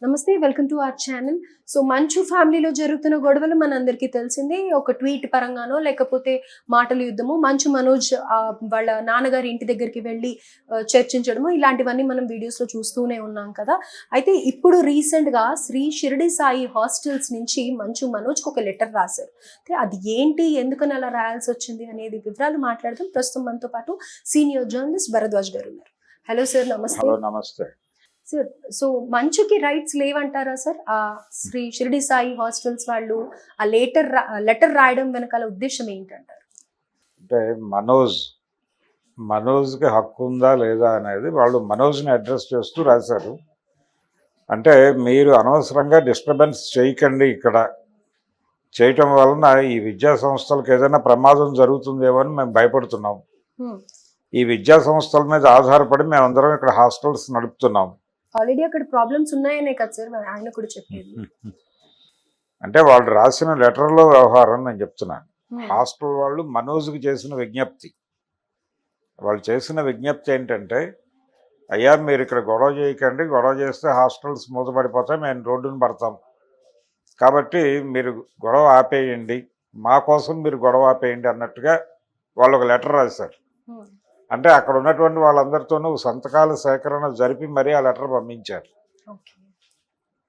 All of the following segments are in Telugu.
నమస్తే, welcome to our channel. So మంచు ఫ్యామిలీలో జరుగుతున్న గొడవలు మనందరికీ తెలిసిందే. ఒక ట్వీట్ పరంగానో లేకపోతే మాటల యుద్ధము, మంచు మనోజ్ వాళ్ళ నాన్నగారి ఇంటి దగ్గరికి వెళ్ళి చర్చించడము, ఇలాంటివన్నీ మనం వీడియోస్లో చూస్తూనే ఉన్నాం కదా. అయితే ఇప్పుడు రీసెంట్గా శ్రీ షిరిడి సాయి హాస్టల్స్ నుంచి మంచు మనోజ్కి ఒక లెటర్ రాశారు. అయితే అది ఏంటి, ఎందుకని అలా రాయాల్సి వచ్చింది అనేది వివరాలు మాట్లాడదాం. ప్రస్తుతం మనతో పాటు సీనియర్ జర్నలిస్ట్ భరద్వాజ్ గారు ఉన్నారు. హలో సార్, నమస్తే. నమస్తే సార్, సో మంచుకి రైట్స్ లేవంటారా సార్? ఆ శ్రీ షిరిడి సాయి హాస్టల్స్ వాళ్ళు ఆ లెటర్ రాయడం వెనకాల ఉద్దేశం ఏంటంటారు? అంటే మనోజ్కి హక్కు ఉందా లేదా అనేది వాళ్ళు మనోజ్ని అడ్రస్ చేస్తూ రాశారు. అంటే మీరు అనవసరంగా డిస్టర్బెన్స్ చేయకండి, ఇక్కడ చేయటం వలన ఈ విద్యా సంస్థలకు ఏదైనా ప్రమాదం జరుగుతుందేమో అని మేము భయపడుతున్నాం. ఈ విద్యా సంస్థల మీద ఆధారపడి మేమందరం ఇక్కడ హాస్టల్స్ నడుపుతున్నాం. ఆల్రెడీ అక్కడ ప్రాబ్లమ్స్ ఉన్నాయనే కదా సార్ ఆయన కూడా చెప్పేది. అంటే వాళ్ళు రాసిన లెటర్లో వ్యవహారం నేను చెప్తున్నాను. హాస్టల్ వాళ్ళు మనోజ్కి చేసిన విజ్ఞప్తి, వాళ్ళు చేసిన విజ్ఞప్తి ఏంటంటే, అయ్యా మీరు ఇక్కడ గొడవ చేయకండి, గొడవ చేస్తే హాస్టల్స్ మూతపడిపోతాయి, మేము రోడ్డును పడతాం, కాబట్టి మీరు గొడవ ఆపేయండి, మా కోసం మీరు గొడవ ఆపేయండి అన్నట్టుగా వాళ్ళు ఒక లెటర్ రాశారు. అంటే అక్కడ ఉన్నటువంటి వాళ్ళందరితోనూ సంతకాల సేకరణ జరిపి మరీ ఆ లెటర్ పంపించారు.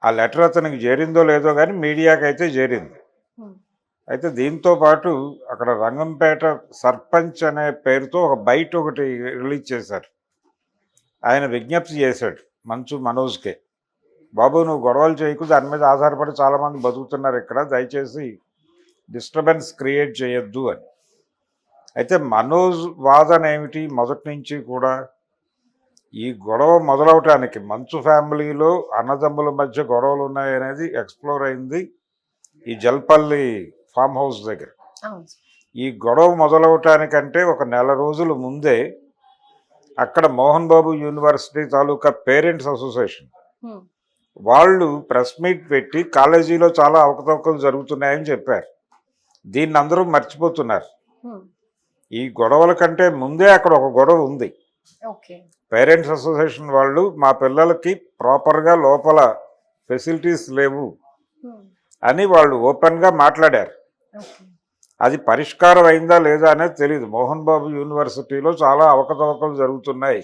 ఆ లెటర్ అతనికి చేరిందో లేదో కానీ మీడియాకి అయితే చేరింది. అయితే దీంతో పాటు అక్కడ రంగంపేట సర్పంచ్ అనే పేరుతో ఒక బైట్ ఒకటి రిలీజ్ చేశారు. ఆయన విజ్ఞప్తి చేశాడు మంచు మనోజ్కే, బాబు నువ్వు గొడవలు చేయకు, దాని మీద ఆధారపడి చాలామంది బతుకుతున్నారు ఇక్కడ, దయచేసి డిస్టర్బెన్స్ క్రియేట్ చేయొద్దు అని. అయితే మనోజ్ వాదన ఏమిటి, మొదటి నుంచి కూడా ఈ గొడవ మొదలవటానికి మంచు ఫ్యామిలీలో అన్నదమ్ముల మధ్య గొడవలు ఉన్నాయనేది ఎక్స్ప్లోర్ అయింది ఈ జల్పల్లి ఫామ్ హౌస్ దగ్గర. ఈ గొడవ మొదలవటానికంటే ఒక నెల రోజుల ముందే అక్కడ మోహన్ బాబు యూనివర్సిటీ తాలూకా పేరెంట్స్ అసోసియేషన్ వాళ్ళు ప్రెస్ మీట్ పెట్టి కాలేజీలో చాలా అవకతవకలు జరుగుతున్నాయని చెప్పారు. దీన్ని అందరూ మర్చిపోతున్నారు. ఈ గొడవల కంటే ముందే అక్కడ ఒక గొడవ ఉంది. పేరెంట్స్ అసోసియేషన్ వాళ్ళు మా పిల్లలకి ప్రాపర్గా లోపల ఫెసిలిటీస్ లేవు అని వాళ్ళు ఓపెన్గా మాట్లాడారు. అది పరిష్కారం అయిందా లేదా అనేది తెలియదు. మోహన్ బాబు యూనివర్సిటీలో చాలా అవకతవకలు జరుగుతున్నాయి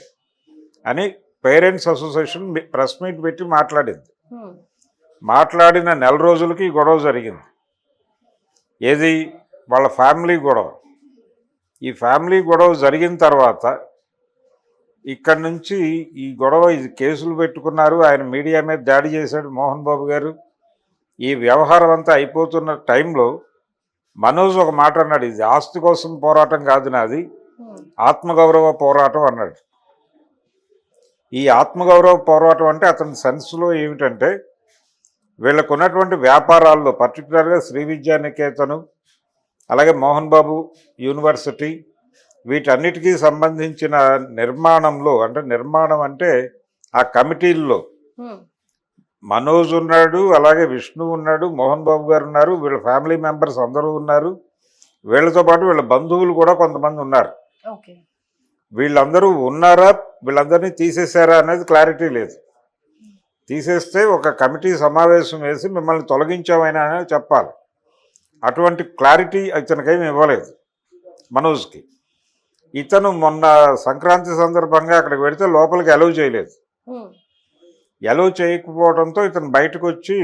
అని పేరెంట్స్ అసోసియేషన్ ప్రెస్ మీట్ పెట్టి మాట్లాడింది. మాట్లాడిన నెల రోజులకి ఈ గొడవ జరిగింది. ఏది, వాళ్ళ ఫ్యామిలీ గొడవ. ఈ ఫ్యామిలీ గొడవ జరిగిన తర్వాత ఇక్కడి నుంచి ఈ గొడవ, ఇది కేసులు పెట్టుకున్నారు, ఆయన మీడియా మీద దాడి చేశాడు మోహన్ బాబు గారు. ఈ వ్యవహారం అంతా అయిపోతున్న టైంలో మనోజ్ ఒక మాట అన్నాడు, ఇది ఆస్తి కోసం పోరాటం కాదు నాది, ఆత్మగౌరవ పోరాటం అన్నాడు. ఈ ఆత్మగౌరవ పోరాటం అంటే అతని సెన్స్లో ఏమిటంటే, వీళ్ళకు ఉన్నటువంటి వ్యాపారాల్లో పర్టికులర్గా శ్రీ విద్యానికేతను, అలాగే మోహన్ బాబు యూనివర్సిటీ, వీటన్నిటికీ సంబంధించిన నిర్మాణంలో, అంటే నిర్మాణం అంటే ఆ కమిటీల్లో మనోజ్ ఉన్నాడు, అలాగే విష్ణు ఉన్నాడు, మోహన్ బాబు గారు ఉన్నారు, వీళ్ళ ఫ్యామిలీ మెంబర్స్ అందరూ ఉన్నారు, వీళ్ళతో పాటు వీళ్ళ బంధువులు కూడా కొంతమంది ఉన్నారు. వీళ్ళందరూ ఉన్నారా, వీళ్ళందరినీ తీసేశారా అనేది క్లారిటీ లేదు. తీసేస్తే ఒక కమిటీ సమావేశం వేసి మిమ్మల్ని తొలగించామైనా అని చెప్పాలి. అటువంటి క్లారిటీ ఇతనికేమి ఇవ్వలేదు మనోజ్కి. ఇతను మొన్న సంక్రాంతి సందర్భంగా అక్కడికి వెళితే లోపలికి అలౌ చేయలేదు. అలౌ చేయకపోవడంతో ఇతను బయటకు వచ్చి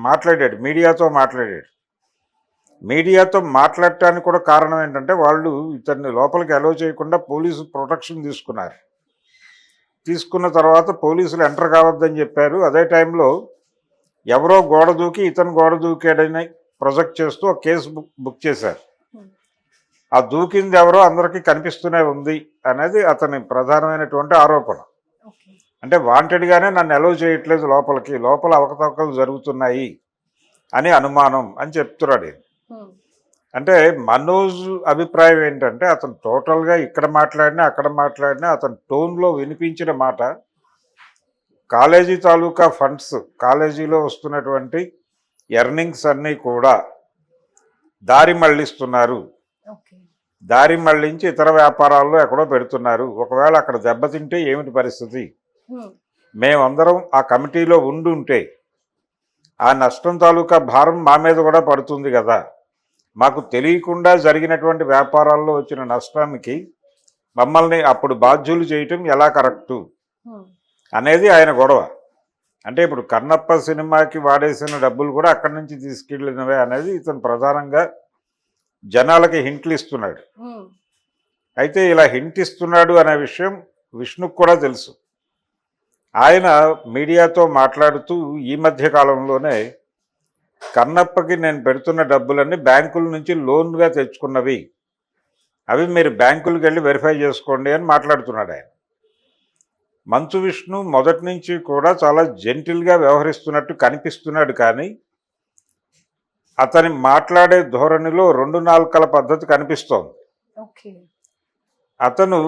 మాట్లాడాడు, మీడియాతో మాట్లాడాడు. మీడియాతో మాట్లాడటానికి కూడా కారణం ఏంటంటే, వాళ్ళు ఇతన్ని లోపలికి అలౌ చేయకుండా పోలీసు ప్రొటెక్షన్ తీసుకున్నారు. తీసుకున్న తర్వాత పోలీసులు ఎంటర్ కావద్దని చెప్పారు. అదే టైంలో ఎవరో గోడ దూకి ఇతను గోడ దూకాడని ప్రొజెక్ట్ చేస్తూ ఒక కేసు బుక్ చేశారు. ఆ దూకింది ఎవరో అందరికీ కనిపిస్తూనే ఉంది అనేది అతని ప్రధానమైనటువంటి ఆరోపణ. అంటే వాంటెడ్గానే నన్ను అలౌ చేయట్లేదు లోపలికి, లోపల అవకతవకలు జరుగుతున్నాయి అని అనుమానం అని చెప్తున్నాడు. అంటే మనోజ్ అభిప్రాయం ఏంటంటే, అతను టోటల్గా ఇక్కడ మాట్లాడినా అక్కడ మాట్లాడినా అతని టోన్లో వినిపించిన మాట, కాలేజీ తాలూకా ఫండ్స్, కాలేజీలో వస్తున్నటువంటి ఎర్నింగ్స్ అన్నీ కూడా దారి మళ్లిస్తున్నారు, దారి మళ్లించి ఇతర వ్యాపారాల్లో ఎక్కడో పెడుతున్నారు, ఒకవేళ అక్కడ దెబ్బతింటే ఏమిటి పరిస్థితి, మేమందరం ఆ కమిటీలో ఉండుంటే ఆ నష్టం తాలూకా భారం మా మీద కూడా పడుతుంది కదా, మాకు తెలియకుండా జరిగినటువంటి వ్యాపారాల్లో వచ్చిన నష్టానికి మమ్మల్ని అప్పుడు బాధ్యులు చేయటం ఎలా కరెక్టు అనేది ఆయన గొడవ. అంటే ఇప్పుడు కన్నప్ప సినిమాకి వాడేసిన డబ్బులు కూడా అక్కడి నుంచి తీసుకెళ్ళినవే అనేది ఇతను ప్రధానంగా జనాలకి హింట్లు ఇస్తున్నాడు. అయితే ఇలా హింట్ ఇస్తున్నాడు అనే విషయం విష్ణుకు కూడా తెలుసు. ఆయన మీడియాతో మాట్లాడుతూ ఈ మధ్య కాలంలోనే కన్నప్పకి నేను పెడుతున్న డబ్బులన్నీ బ్యాంకుల నుంచి లోన్గా తెచ్చుకున్నవి, అవి మీరు బ్యాంకులకు వెళ్ళి వెరిఫై చేసుకోండి అని మాట్లాడుతున్నాడు ఆయన. మంచు విష్ణు మొదటి నుంచి కూడా చాలా జెంటిల్గా వ్యవహరిస్తున్నట్టు కనిపిస్తున్నాడు, కానీ అతని మాట్లాడే ధోరణిలో 2 నాలుకల పద్ధతి కనిపిస్తోంది. అతను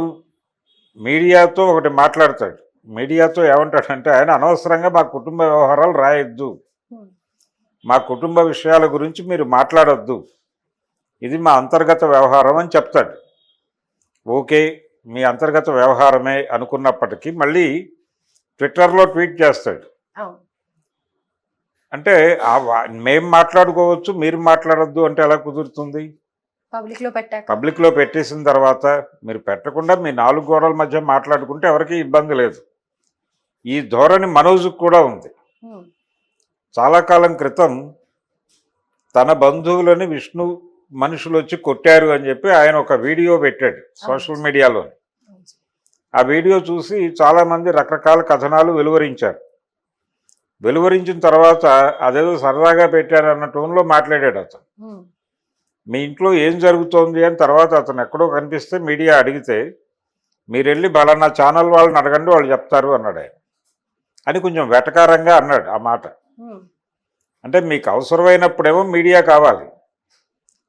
మీడియాతో ఒకటి మాట్లాడతాడు, మీడియాతో ఏమంటాడంటే ఆయన అనవసరంగా మా కుటుంబ వ్యవహారాలు రాయొద్దు, మా కుటుంబ విషయాల గురించి మీరు మాట్లాడొద్దు, ఇది మా అంతర్గత వ్యవహారం అని చెప్తాడు. ఓకే, మీ అంతర్గత వ్యవహారమే అనుకున్నప్పటికీ మళ్ళీ ట్విట్టర్లో ట్వీట్ చేస్తాడు. అంటే మేము మాట్లాడుకోవచ్చు, మీరు మాట్లాడొద్దు అంటే ఎలా కుదురుతుంది? పబ్లిక్లో పెట్టేసిన తర్వాత మీరు పెట్టకుండా మీ 4 గోడల మధ్య మాట్లాడుకుంటే ఎవరికీ ఇబ్బంది లేదు. ఈ ధోరణి మనోజ్కు కూడా ఉంది. చాలా కాలం క్రితం తన బంధువులని విష్ణు మనుషులు వచ్చి కొట్టారు అని చెప్పి ఆయన ఒక వీడియో పెట్టాడు సోషల్ మీడియాలో. ఆ వీడియో చూసి చాలామంది రకరకాల కథనాలు వెలువరించారు. వెలువరించిన తర్వాత అదేదో సరదాగా పెట్టారన్న టోన్లో మాట్లాడాడు అతను. మీ ఇంట్లో ఏం జరుగుతోంది అని తర్వాత అతను ఎక్కడో కనిపిస్తే మీడియా అడిగితే మీరు వెళ్ళి బలానా ఛానల్ వాళ్ళని అడగండి, వాళ్ళు చెప్తారు అన్నాడు ఆయన. అని కొంచెం వెటకారంగా అన్నాడు ఆ మాట. అంటే మీకు అవసరమైనప్పుడేమో మీడియా కావాలి,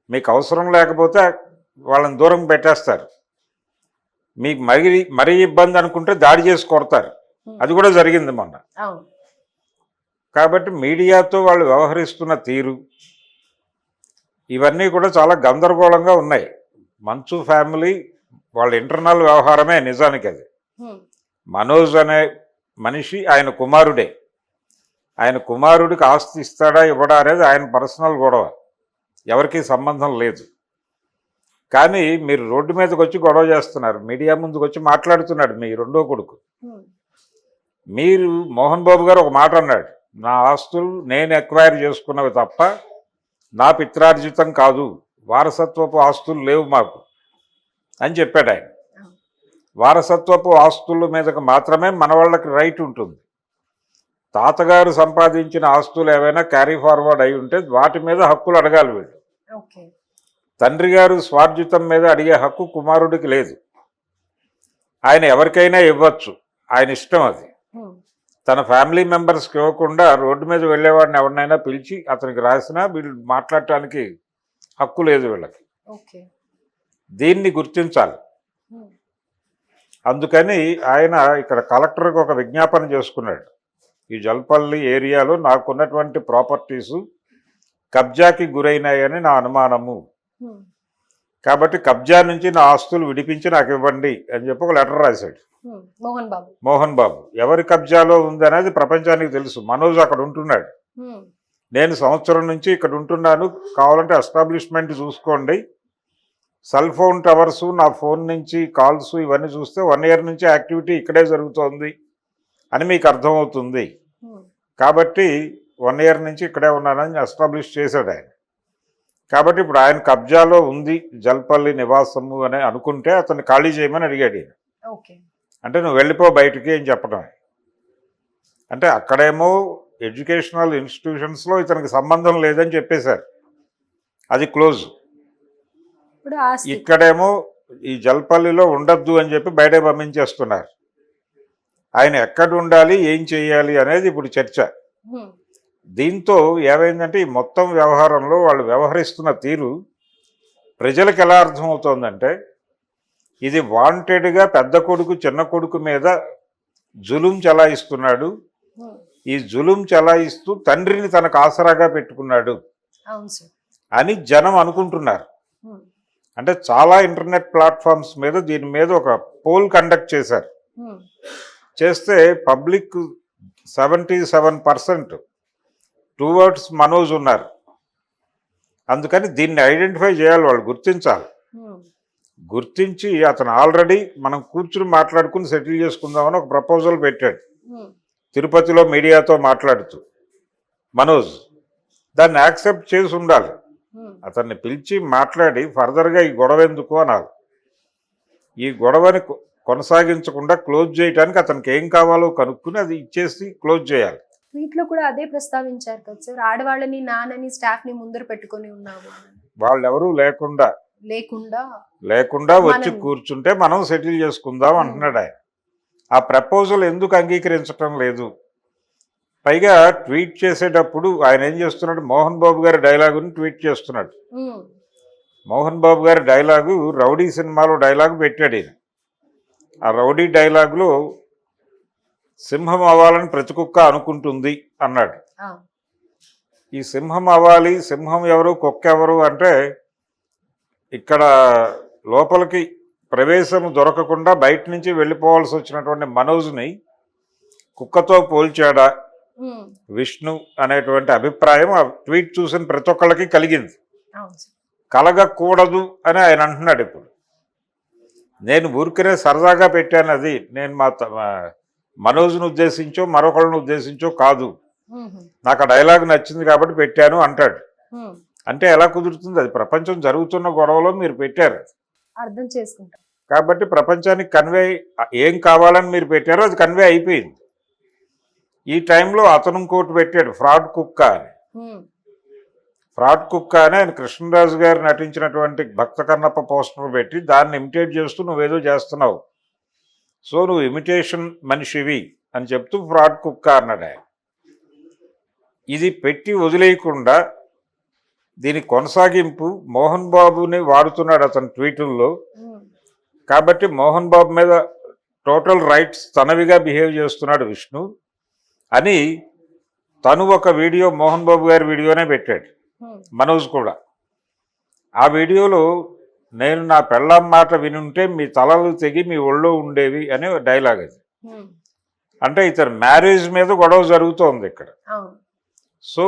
మీకు అవసరం లేకపోతే వాళ్ళని దూరం పెట్టేస్తారు, మీకు మరీ ఇబ్బంది అనుకుంటే దాడి చేసి కొడతారు. అది కూడా జరిగింది మొన్న. కాబట్టి మీడియాతో వాళ్ళు వ్యవహరిస్తున్న తీరు ఇవన్నీ కూడా చాలా గందరగోళంగా ఉన్నాయి. మంచు ఫ్యామిలీ వాళ్ళ ఇంటర్నల్ వ్యవహారమే నిజానికి అది. మనోజ్ అనే మనిషి ఆయన కుమారుడే, ఆయన కుమారుడికి ఆస్తి ఇస్తాడా ఇవ్వడా అనేది ఆయన పర్సనల్ గొడవ, ఎవరికీ సంబంధం లేదు. కానీ మీరు రోడ్డు మీదకి వచ్చి గొడవ చేస్తున్నారు, మీడియా ముందుకు వచ్చి మాట్లాడుతున్నాడు మీ రెండో కొడుకు. మీరు మోహన్ బాబు గారు ఒక మాట అన్నాడు, నా ఆస్తులు నేను ఎక్వైర్ చేసుకున్నవి తప్ప నా పిత్రార్జితం కాదు, వారసత్వపు ఆస్తులు లేవు మాకు అని చెప్పాడు ఆయన. వారసత్వపు ఆస్తుల మీదకి మాత్రమే మన వాళ్ళకి రైట్ ఉంటుంది. తాతగారు సంపాదించిన ఆస్తులు ఏవైనా క్యారీ ఫార్వర్డ్ అయి ఉంటే వాటి మీద హక్కులు అడగాలి వీళ్ళు. తండ్రి గారు స్వార్జితం మీద అడిగే హక్కు కుమారుడికి లేదు. ఆయన ఎవరికైనా ఇవ్వచ్చు, ఆయన ఇష్టం అది. తన ఫ్యామిలీ మెంబర్స్కి ఇవ్వకుండా రోడ్డు మీద వెళ్ళేవాడిని ఎవరినైనా పిలిచి అతనికి రాసినా వీళ్ళు మాట్లాడటానికి హక్కు లేదు వీళ్ళకి. దీన్ని గుర్తించాలి. అందుకని ఆయన ఇక్కడ కలెక్టర్కి ఒక విజ్ఞాపన చేసుకున్నాడు, ఈ జల్పల్లి ఏరియాలో నాకున్నటువంటి ప్రాపర్టీసు కబ్జాకి గురైనాయని నా అనుమానము, కాబట్టి కబ్జా నుంచి నా ఆస్తులు విడిపించి నాకు ఇవ్వండి అని చెప్పి ఒక లెటర్ రాశాడు మోహన్ బాబు. ఎవరి కబ్జాలో ఉంది అనేది ప్రపంచానికి తెలుసు. మనోజ్ అక్కడ ఉంటున్నాడు, నేను సంవత్సరం నుంచి ఇక్కడ ఉంటున్నాను, కావాలంటే ఎస్టాబ్లిష్మెంట్ చూసుకోండి, సెల్ ఫోన్ టవర్సు నా ఫోన్ నుంచి కాల్స్ ఇవన్నీ చూస్తే 1 year నుంచి యాక్టివిటీ ఇక్కడే జరుగుతోంది అని మీకు అర్థమవుతుంది. కాబట్టి 1 year నుంచి ఇక్కడే ఉన్నానని ఎస్టాబ్లిష్ చేశాడు ఆయన. కాబట్టి ఇప్పుడు ఆయన కబ్జాలో ఉంది జల్పల్లి నివాసము అని అనుకుంటే అతన్ని ఖాళీ చేయమని అడిగాడు ఈయన. అంటే నువ్వు వెళ్ళిపో బయటికి అని చెప్పడం. అంటే అక్కడేమో ఎడ్యుకేషనల్ ఇన్స్టిట్యూషన్స్లో ఇతనికి సంబంధం లేదని చెప్పేశారు, అది క్లోజ్. ఇక్కడేమో ఈ జల్పల్లిలో ఉండద్దు అని చెప్పి బయట పంపించేస్తున్నారు. ఆయన ఎక్కడ ఉండాలి, ఏం చేయాలి అనేది ఇప్పుడు చర్చ. దీంతో ఏమైందంటే ఈ మొత్తం వ్యవహారంలో వాళ్ళు వ్యవహరిస్తున్న తీరు ప్రజలకు ఎలా అర్థమవుతోందంటే ఇది వాంటెడ్గా పెద్ద కొడుకు చిన్న కొడుకు మీద జులుం చలాయిస్తున్నాడు, ఈ జులుం చలాయిస్తూ తండ్రిని తనకు ఆసరాగా పెట్టుకున్నాడు అని జనం అనుకుంటున్నారు. అంటే చాలా ఇంటర్నెట్ ప్లాట్ఫామ్స్ మీద దీని మీద ఒక పోల్ కండక్ట్ చేశారు. చేస్తే పబ్లిక్ 77% టువర్డ్స్ మనోజ్ ఉన్నారు. అందుకని దీన్ని ఐడెంటిఫై చేయాలి, వాళ్ళు గుర్తించాలి. గుర్తించి అతను ఆల్రెడీ మనం కూర్చుని మాట్లాడుకుని సెటిల్ చేసుకుందామని ఒక ప్రపోజల్ పెట్టాడు తిరుపతిలో మీడియాతో మాట్లాడుతూ మనోజ్. దాన్ని యాక్సెప్ట్ చేసి ఉండాలి. అతన్ని పిలిచి మాట్లాడి ఫర్దర్గా ఈ గొడవ ఎందుకు అనాలి. ఈ గొడవని కొనసాగించకుండా క్లోజ్ చేయడానికి అతనికి ఏం కావాలో కనుక్కుని అది ఇచ్చేసి క్లోజ్ చేయాలి. వీటిలో కూడా అదే ప్రస్తావించారు కదా సార్, ఆడవాళ్ళని నాన్నని స్టాఫ్ ని ముందర పెట్టుకొని ఉన్నాము అని. వాళ్ళెవరూ లేకుండా వచ్చి కూర్చుంటే మనం సెటిల్ చేసుకుందాం అంటున్నాడు ఆయన. ఆ ప్రపోజల్ ఎందుకు అంగీకరించటం లేదు? పైగా ట్వీట్ చేసేటప్పుడు ఆయన ఏం చేస్తున్నాడు, మోహన్ బాబు గారి డైలాగుని ట్వీట్ చేస్తున్నాడు. మోహన్ బాబు గారి డైలాగు రౌడీ సినిమాలో డైలాగు పెట్టాడు ఈయన. ఆ రౌడీ డైలాగులో సింహం అవ్వాలని ప్రతి కుక్క అనుకుంటుంది అన్నాడు. ఈ సింహం అవ్వాలి, సింహం ఎవరు కుక్క ఎవరు అంటే ఇక్కడ లోపలికి ప్రవేశం దొరకకుండా బయట నుంచి వెళ్ళిపోవాల్సి వచ్చినటువంటి మనోజ్ని కుక్కతో పోల్చాడా విష్ణు అనేటువంటి అభిప్రాయం ఆ ట్వీట్ చూసిన ప్రతి ఒక్కళ్ళకి కలిగింది. కలగకూడదు అని ఆయన అంటున్నాడు. ఇప్పుడు నేను ఊరికనే సరదాగా పెట్టాను, అది నేను మా మనోజ్ను ఉద్దేశించో మరొకళ్ళను ఉద్దేశించో కాదు, నాకు ఆ డైలాగ్ నచ్చింది కాబట్టి పెట్టాను అంటాడు. అంటే ఎలా కుదురుతుంది? అది ప్రపంచం జరుగుతున్న గొడవలో మీరు పెట్టారు, అర్థం చేసుకుంటారు కాబట్టి ప్రపంచానికి కన్వే ఏం కావాలని మీరు పెట్టారో అది కన్వే అయిపోయింది. ఈ టైంలో అతను ఇంకోటి పెట్టాడు, ఫ్రాడ్ కుక్క అని. ఫ్రాడ్ కుక్క అని ఆయన కృష్ణరాజు గారు నటించినటువంటి భక్త కన్నప్ప పోస్టర్ పెట్టి దాన్ని ఇమిటేట్ చేస్తూ నువ్వేదో చేస్తున్నావు, సో నువ్వు ఇమిటేషన్ మనిషివి అని చెప్తూ ఫ్రాడ్ కుక్క అన్నాడు ఆయన. ఇది పెట్టి వదిలేయకుండా దీని కొనసాగింపు మోహన్ బాబుని వాడుతున్నాడు అతని ట్వీటుల్లో. కాబట్టి మోహన్ బాబు మీద టోటల్ రైట్స్ తనవిగా బిహేవ్ చేస్తున్నాడు విష్ణు అని తను ఒక వీడియో మోహన్ బాబు గారి వీడియోనే పెట్టాడు. మనోజ్ కూడా ఆ వీడియోలో నేను నా పెళ్ళాం మాట వినుంటే మీ తలలు తెగి మీ ఒళ్ళో ఉండేవి అనే డైలాగ్ అది. అంటే ఇతను మ్యారేజ్ మీద గొడవ జరుగుతోంది ఇక్కడ. సో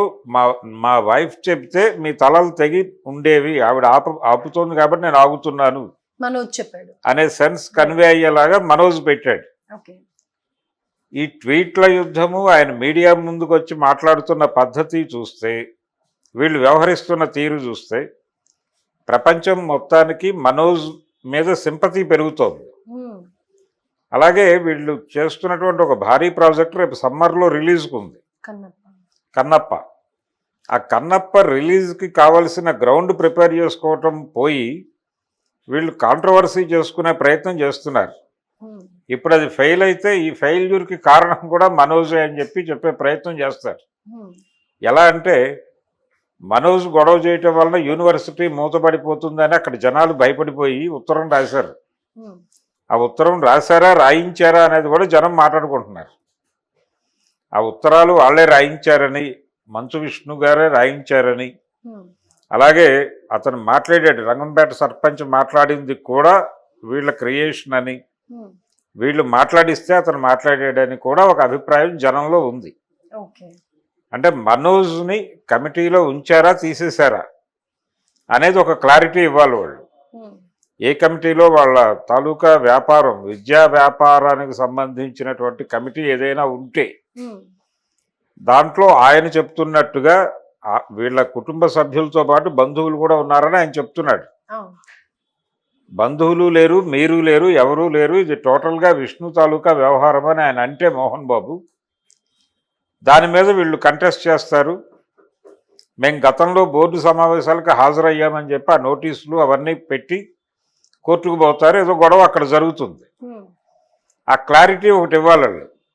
మా వైఫ్ చెప్తే మీ తలలు తెగి ఉండేవి, ఆవిడ ఆపుతోంది కాబట్టి నేను ఆగుతున్నాను మనోజ్ చెప్పాడు అనే సెన్స్ కన్వే అయ్యేలాగా మనోజ్ పెట్టాడు. ఈ ట్వీట్ల యుద్ధము, ఆయన మీడియా ముందుకు వచ్చి మాట్లాడుతున్న పద్ధతి చూస్తే, వీళ్ళు వ్యవహరిస్తున్న తీరు చూస్తే ప్రపంచం మొత్తానికి మనోజ్ మీద సింపతి పెరుగుతోంది. అలాగే వీళ్ళు చేస్తున్నటువంటి ఒక భారీ ప్రాజెక్ట్ రేపు సమ్మర్లో రిలీజ్కు ఉంది, కన్నప్ప. ఆ కన్నప్ప రిలీజ్కి కావలసిన గ్రౌండ్ ప్రిపేర్ చేసుకోవటం పోయి వీళ్ళు కాంట్రవర్సీ చేసుకునే ప్రయత్నం చేస్తున్నారు. ఇప్పుడు అది ఫెయిల్ అయితే ఈ ఫెయిల్యూర్కి కారణం కూడా మనోజే అని చెప్పే ప్రయత్నం చేస్తారు. ఎలా అంటే మనోజ్ గొడవ చేయటం వలన యూనివర్సిటీ మూతపడిపోతుందని అక్కడ జనాలు భయపడిపోయి ఉత్తరం రాశారు. ఆ ఉత్తరం రాశారా రాయించారా అనేది కూడా జనం మాట్లాడుకుంటున్నారు. ఆ ఉత్తరాలు వాళ్ళే రాయించారని, మంచు విష్ణు గారే రాయించారని, అలాగే అతను మాట్లాడాడు, రంగంపేట సర్పంచ్ మాట్లాడింది కూడా వీళ్ళ క్రియేషన్ అని, వీళ్ళు మాట్లాడిస్తే అతను మాట్లాడాడని కూడా ఒక అభిప్రాయం జనంలో ఉంది. అంటే మనోజ్ని కమిటీలో ఉంచారా తీసేశారా అనేది ఒక క్లారిటీ ఇవ్వాలి వాళ్ళు. ఏ కమిటీలో వాళ్ళ తాలూకా వ్యాపారం, విద్యా వ్యాపారానికి సంబంధించినటువంటి కమిటీ ఏదైనా ఉంటే దాంట్లో ఆయన చెప్తున్నట్టుగా వీళ్ళ కుటుంబ సభ్యులతో పాటు బంధువులు కూడా ఉన్నారని ఆయన చెప్తున్నాడు. బంధువులు లేరు, మీరు లేరు, ఎవరూ లేరు, ఇది టోటల్గా విష్ణు తాలూకా వ్యవహారం అని ఆయన అంటే మోహన్ బాబు. దాని మీద వీళ్ళు కంటెస్ట్ చేస్తారు. మేము గతంలో బోర్డు సమావేశాలకు హాజరయ్యామని చెప్పి ఆ నోటీసులు అవన్నీ పెట్టి కోర్టుకు పోతారు, ఏదో గొడవ అక్కడ జరుగుతుంది. ఆ క్లారిటీ ఒకటి ఇవ్వాలి.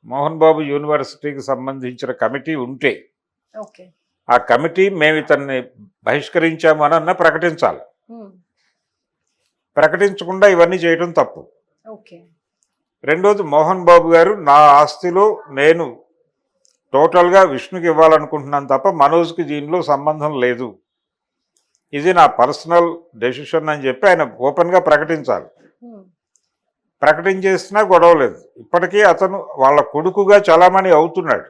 మోహన్ బాబు యూనివర్సిటీకి సంబంధించిన కమిటీ ఉంటే ఆ కమిటీ మేము ఇతన్ని బహిష్కరించాము అని ప్రకటించాలి. ప్రకటించకుండా ఇవన్నీ చేయడం తప్పు. రెండోది, మోహన్ బాబు గారు నా ఆస్తిలో నేను టోటల్గా విష్ణుకి ఇవ్వాలనుకుంటున్నాను తప్ప మనోజ్కి దీనిలో సంబంధం లేదు, ఇది నా పర్సనల్ డెసిషన్ అని చెప్పి ఆయన ఓపెన్గా ప్రకటించాలి. ప్రకటించేసినా గొడవ లేదు. ఇప్పటికీ అతను వాళ్ళ కొడుకుగా చలామణి అవుతున్నాడు.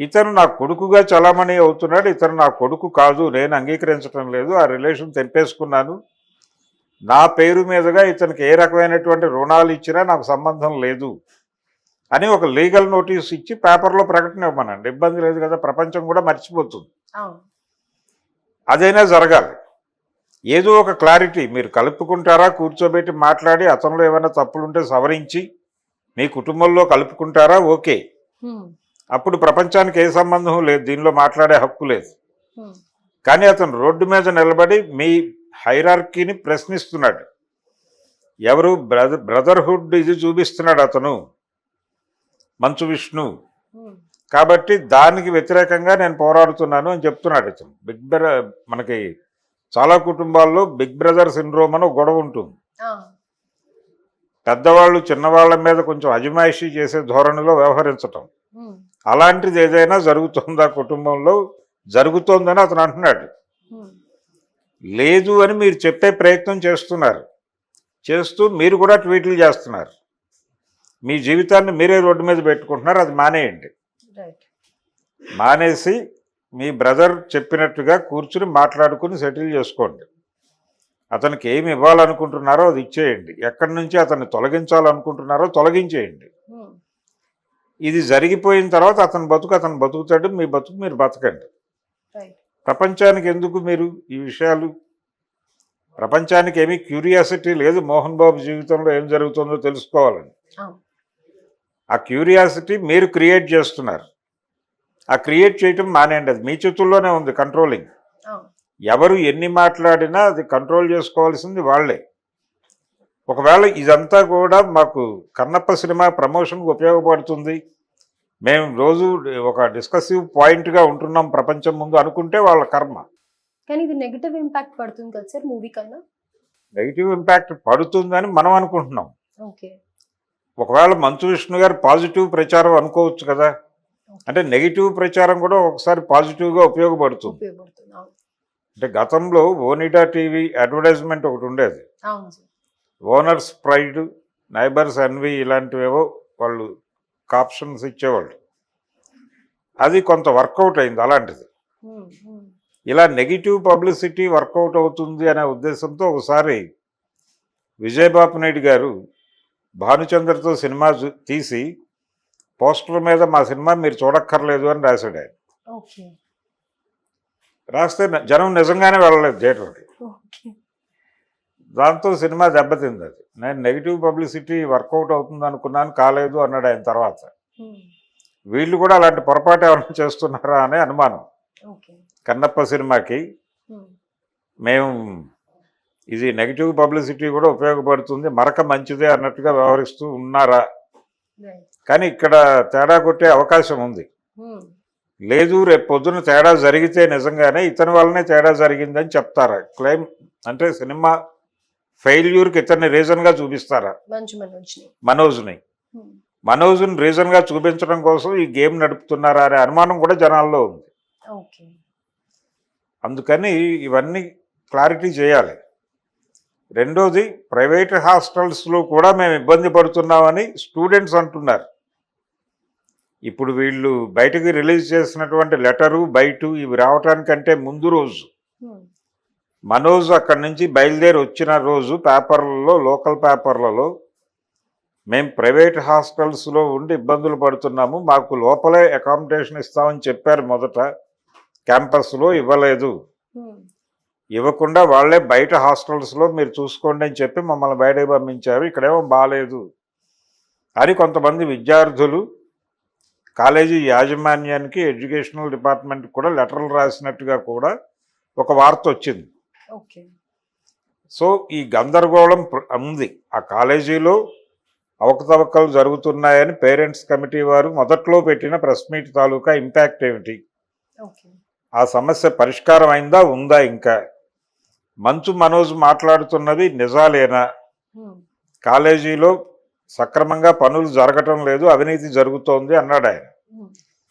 ఇతను నా కొడుకుగా చలామణి అవుతున్నాడు, ఇతను నా కొడుకు కాదు, నేను అంగీకరించడం లేదు, ఆ రిలేషన్ తెంపేసుకున్నాను, నా పేరు మీదుగా ఇతనికి ఏ రకమైనటువంటి రుణాలు ఇచ్చినా నాకు సంబంధం లేదు అని ఒక లీగల్ నోటీస్ ఇచ్చి పేపర్లో ప్రకటన ఇవ్వమనండి, ఇబ్బంది లేదు కదా, ప్రపంచం కూడా మర్చిపోతుంది. అవును. అదైనా జరగాలి. ఏదో ఒక క్లారిటీ మీరు కలుపుకుంటారా, కూర్చోబెట్టి మాట్లాడి అతనిలో ఏమైనా తప్పులుంటే సవరించి మీ కుటుంబంలో కలుపుకుంటారా, ఓకే, అప్పుడు ప్రపంచానికి ఏ సంబంధం లేదు, దీనిలో మాట్లాడే హక్కు లేదు. కానీ అతను రోడ్డు మీద నిలబడి మీ హైరార్కీని ప్రశ్నిస్తున్నాడు, ఎవరు బ్రదర్హుడ్ ఇది చూపిస్తున్నాడు అతను మంచు విష్ణు, కాబట్టి దానికి వ్యతిరేకంగా నేను పోరాడుతున్నాను అని చెప్తున్నాడు అతను. మనకి చాలా కుటుంబాల్లో బిగ్ బ్రదర్ సిండ్రోమ్ అని ఒక గొడవ ఉంటుంది. పెద్దవాళ్ళు చిన్నవాళ్ళ మీద కొంచెం అజమాయిషీ చేసే ధోరణిలో వ్యవహరించటం, అలాంటిది ఏదైనా జరుగుతుందా కుటుంబంలో, జరుగుతోందని అతను అంటున్నాడు. లేదు అని మీరు చెప్పే ప్రయత్నం చేస్తున్నారు, చేస్తూ మీరు కూడా ట్వీట్లు చేస్తున్నారు, మీ జీవితాన్ని మీరే రోడ్డు మీద పెట్టుకుంటున్నారు. అది మానేయండి. మానేసి మీ బ్రదర్ చెప్పినట్టుగా కూర్చుని మాట్లాడుకుని సెటిల్ చేసుకోండి. అతనికి ఏమి ఇవ్వాలనుకుంటున్నారో అది ఇచ్చేయండి, ఎక్కడి నుంచి అతన్ని తొలగించాలనుకుంటున్నారో తొలగించేయండి. ఇది జరిగిపోయిన తర్వాత అతను బతుకుతాడు, మీ బతుకు మీరు బతకండి. ప్రపంచానికి ఎందుకు మీరు ఈ విషయాలు? ప్రపంచానికి ఏమీ క్యూరియాసిటీ లేదు మోహన్ బాబు జీవితంలో ఏం జరుగుతుందో తెలుసుకోవాలని. ఆ క్యూరియాసిటీ మీరు క్రియేట్ చేస్తున్నారు. ఆ క్రియేట్ చేయటం మానేయండి, అది మీ చేతుల్లోనే ఉంది కంట్రోలింగ్. ఎవరు ఎన్ని మాట్లాడినా అది కంట్రోల్ చేసుకోవాల్సింది వాళ్ళే. ఒకవేళ ఇదంతా కూడా మాకు కన్నప్ప సినిమా ప్రమోషన్కి ఉపయోగపడుతుంది, మేము రోజు ఒక డిస్కసివ్ పాయింట్గా ఉంటున్నాం ప్రపంచం ముందు అనుకుంటే వాళ్ళ కర్మ. కానీ ఇది నెగిటివ్ ఇంపాక్ట్ పడుతుంది కదా సార్ మూవీ కన్నా? నెగిటివ్ ఇంపాక్ట్ పడుతుందని మనం అనుకుంటున్నాం. ఓకే. ఒకవేళ మంచు విష్ణు గారు పాజిటివ్ ప్రచారం అనుకోవచ్చు కదా, అంటే నెగిటివ్ ప్రచారం కూడా ఒకసారి పాజిటివ్గా ఉపయోగపడుతుంది. అంటే గతంలో ఓనిడా టీవీ అడ్వర్టైజ్మెంట్ ఒకటి ఉండేది, ఓనర్స్ ప్రైడ్, నైబర్స్ ఎన్వి, ఇలాంటివేవో వాళ్ళు కాప్షన్స్ ఇచ్చేవాళ్ళు. అది కొంత వర్కౌట్ అయింది. అలాంటిది ఇలా నెగిటివ్ పబ్లిసిటీ వర్కౌట్ అవుతుంది అనే ఉద్దేశంతో ఒకసారి విజయబాబు నాయుడు గారు భానుచంద్రతో సినిమా తీసి పోస్టర్ మీద మా సినిమా మీరు చూడక్కర్లేదు అని రాశాడు ఆయన. రాస్తే జనం నిజంగానే వెళ్ళలేదు థియేటర్కి. దాంతో సినిమా దెబ్బతింది. అది నేను నెగిటివ్ పబ్లిసిటీ వర్కౌట్ అవుతుంది అనుకున్నాను, కాలేదు అన్నాడు ఆయన తర్వాత. వీళ్ళు కూడా అలాంటి పొరపాటు ఏమైనా చేస్తున్నారా అనే అనుమానం. కన్నప్ప సినిమాకి మేము ఇది నెగిటివ్ పబ్లిసిటీ కూడా ఉపయోగపడుతుంది, మరక మంచిదే అన్నట్టుగా వ్యవహరిస్తూ ఉన్నారా? కానీ ఇక్కడ తేడా కొట్టే అవకాశం ఉంది. లేదు, రేపు పొద్దున తేడా జరిగితే నిజంగానే ఇతని వల్లనే తేడా జరిగిందని చెప్తారా? క్లెయిమ్ అంటే సినిమా ఫెయిల్యూర్కి ఇతన్ని రీజన్గా చూపిస్తారా? మనోజ్ని రీజన్గా చూపించడం కోసం ఈ గేమ్ నడుపుతున్నారా అనే అనుమానం కూడా జనాల్లో ఉంది. అందుకని ఇవన్నీ క్లారిటీ చేయాలి. రెండోది, ప్రైవేట్ హాస్టల్స్లో కూడా మేము ఇబ్బంది పడుతున్నామని స్టూడెంట్స్ అంటున్నారు. ఇప్పుడు వీళ్ళు బయటకు రిలీజ్ చేసినటువంటి లెటరు, బయట ఇవి రావటానికంటే ముందు రోజు మనోజ్ అక్కడి నుంచి బయలుదేరి వచ్చిన రోజు పేపర్లలో, లోకల్ పేపర్లలో మేము ప్రైవేట్ హాస్టల్స్లో ఉండి ఇబ్బందులు పడుతున్నాము, మాకు లోపలే అకామిడేషన్ ఇస్తామని చెప్పారు మొదట, క్యాంపస్లో ఇవ్వలేదు, ఇవ్వకుండా వాళ్ళే బయట హాస్టల్స్లో మీరు చూసుకోండి అని చెప్పి మమ్మల్ని బయటకు పంపించారు, ఇక్కడేమో బాగాలేదు అని కొంతమంది విద్యార్థులు కాలేజీ యాజమాన్యానికి, ఎడ్యుకేషనల్ డిపార్ట్మెంట్కి కూడా లెటర్లు రాసినట్టుగా కూడా ఒక వార్త వచ్చింది. సో ఈ గందరగోళం ఉంది. ఆ కాలేజీలో అవకతవకలు జరుగుతున్నాయని పేరెంట్స్ కమిటీ వారు మొదట్లో పెట్టిన ప్రెస్ మీట్ తాలూకా ఇంపాక్ట్ ఏమిటి? ఆ సమస్య పరిష్కారం అయిందా, ఉందా? ఇంకా మంచు మనోజ్ మాట్లాడుతున్నది నిజాలేనా? కాలేజీలో సక్రమంగా పనులు జరగటం లేదు, అవినీతి జరుగుతోంది అన్నాడు ఆయన.